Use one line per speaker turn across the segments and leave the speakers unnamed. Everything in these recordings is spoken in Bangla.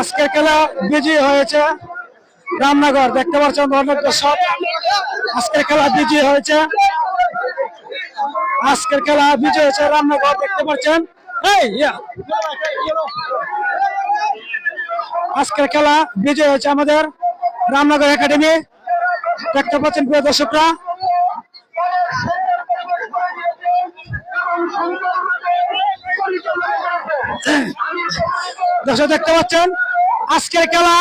আজকের খেলা বিজয়ী হয়েছে রামনগর। দেখতে পাচ্ছেন অনেক দর্শক। আজকের খেলা বিজয়ী হয়েছে, আজকের খেলা বিজয়ী হয়েছে রামনগর। দেখতে পাচ্ছেন আজকের খেলা বিজয়ী হয়েছে আমাদের রামনগর একাডেমি। দেখতে পাচ্ছেন প্রিয় দর্শকরা। দর্শক দেখতে পাচ্ছেন আজকের খেলা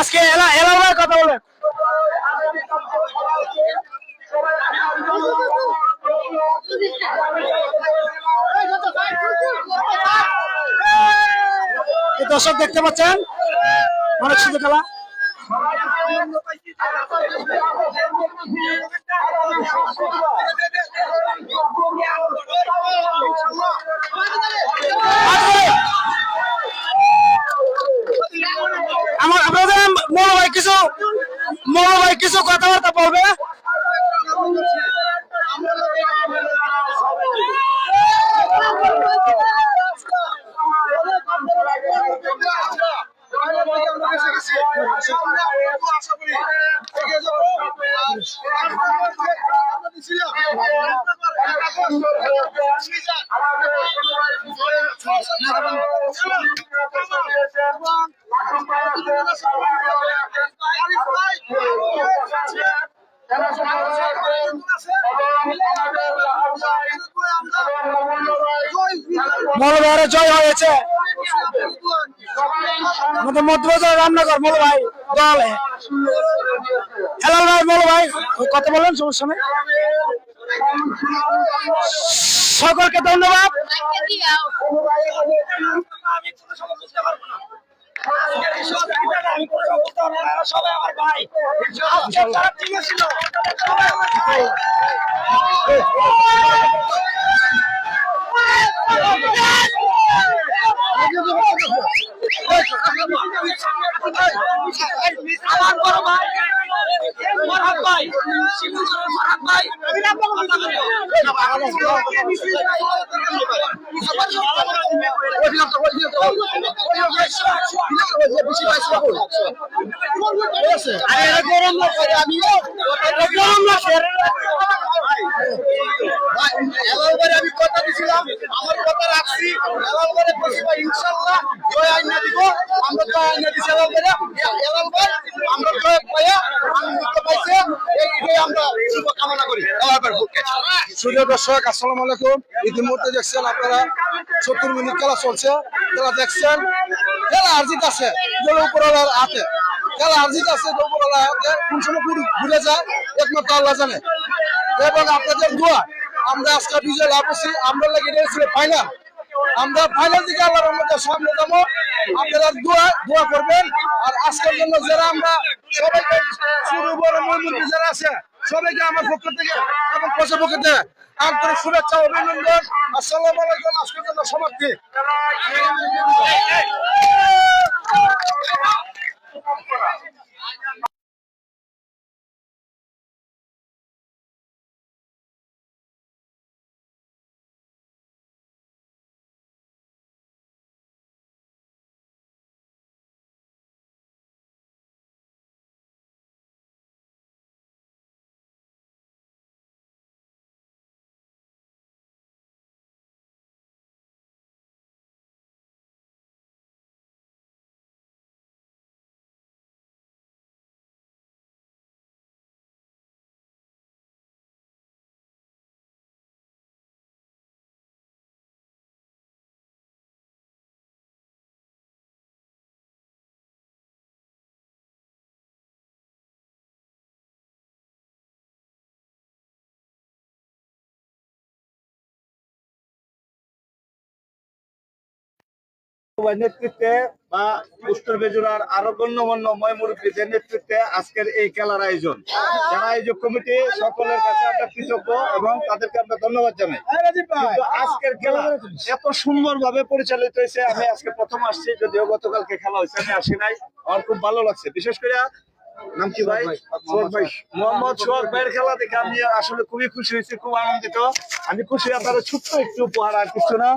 আজকে এলাকার কথা বলেন। দর্শক দেখতে পাচ্ছেন অনেক সুন্দর খেলা। আমার আপনাদের মনো ভাই কিছু কথাবার্তা বলবে। মৌলভাইয়ের জয় হয়েছে আমাদের মধ্যবাজার রামনগর মৌল ভাই দল। হেলাল ভাই মৌল ভাই কথা বলেন, সমস্যা নেই। সকলকে ধন্যবাদ। সবাই আমার ভাই আমার বড় ভাই ফরহাদ ভাই, ফরহাদ ভাই আমি কথা দিয়েছিলাম, আমার কথা রাখছি। ইনশাল্লাহ জয় আইনা দিব। আমরা জয় আইনা দিচ্ছি আমরা জয় পাইয়া আনন্দ পাইছে, এইটাই আমরা শুভকামনা করি।
সুপ্রিয় দর্শক, আসসালামু আলাইকুম। ইতিমধ্যে দেখছেন আপনারা 70 মিনিট খেলা চলছে। খেলা দেখছেন, খেলা আর্জিত আছে উপরওয়ালার হাতে। খেলা আর্জিত আছে উপরওয়ালার হাতে। কোন সময় ঘুরে যায় একমাত্র আল্লাহ জানে। এবং আপনাদের দোয়া আমরা আজকে বিজয় লাভ করছি। আমরা লেগে ছিল ফাইনাল। আমরা ফাইনাল দিকে আল্লাহর রহমতের সামনে যাবো। আপনারা দোয়া করবেন। আর আজকের জন্য যারা আমরা সবাইকে শুরু বড় মন্দির যারা আছে সবাইকে আমার পক্ষ থেকে এবং প্রশাসনের পক্ষ থেকে আন্তরিক শুভেচ্ছা অভিনন্দন। আসসালামু আলাইকুম। আজকের জন্য সমাপ্তি।
নেতৃত্বে বা উত্তর বেজুরার আরো গণ্যমান্য ময়মুরব্বীদের নেতৃত্বে আজকের এই খেলার আয়োজন। যারা আয়োজক কমিটি সকলের কাছে আমরা কৃতজ্ঞ এবং তাদেরকে আমরা ধন্যবাদ জানাই। কিন্তু আজকের খেলা এত সুন্দর ভাবে পরিচালিত হয়েছে, আমি আজকে প্রথম আসছি, যদিও গতকালকে খেলা হয়েছে আমি আসি নাই। আমার খুব ভালো লাগছে, বিশেষ করে নাম কি ভাই? মোহাম্মদ সোহাগ ভাইয়ের খেলা দেখে আমি আসলে খুবই খুশি হয়েছি, খুব আনন্দিত। আমি খুশি আপনারা ছোট্ট একটু উপহার, আর কিছু না।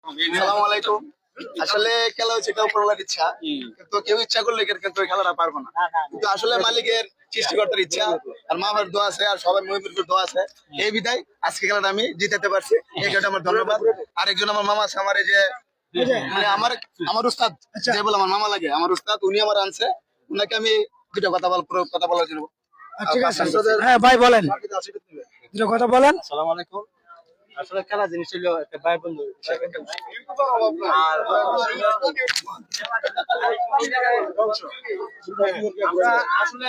আসসালামু আলাইকুম। আসলে খেলা হচ্ছে কেউ উপরওয়ালার ইচ্ছা, কিন্তু কেউ ইচ্ছা করলে কিন্তু ওই খেলাটা পারবো না। কিন্তু আসলে মালিকের সৃষ্টিকর্তার ইচ্ছা আর মা বাবার দোয়া আছে আর সবাই মহিবুর দোয়া আছে, এই বিদায় আজকে খেলাটা আমি জিতাতে পারছি, এই জন্য আমার ধন্যবাদ। আরেকজন আমার মামা আছে, আমার এই যে মানে আমার উস্তাদ, যে বলে আমার মামা লাগে, আমার উস্তাদ, উনি আমার আনছে, উনাকে আমি দুটো কথা বলার জন্য।
ঠিক আছে, হ্যাঁ ভাই বলেন, দুটো কথা বলেন।
আসসালামু আলাইকুম। আসলে খেলা জিনিস হলো একটা ভাই বন্ধু হিসেবে। আর আমরা আসলে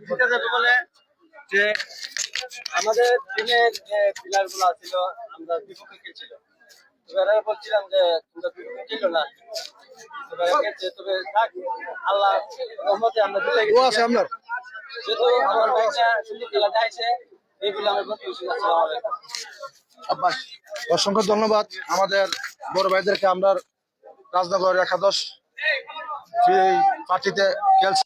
যেটা যাবে বলে যে আমাদের টিমের যে প্লেয়ার গুলো ছিল, আমরা বিপক্ষে খেলছিল, এবারে বলছিলাম যে তোমরা বিপক্ষে খেলো না, তবে থাক, আল্লাহ রহমতে আমরা জিতে গেছি।
আছে আপনার
যেহেতু আমার ভাইটা সুন্দর খেলা চাইছে, এইগুলো আমি বলতে খুশি। আসসালামু আলাইকুম।
আব্বাস, অসংখ্য ধন্যবাদ আমাদের বড় ভাইদেরকে। আমরা রাজনগর একাদশ যে পার্টিতে খেলছি।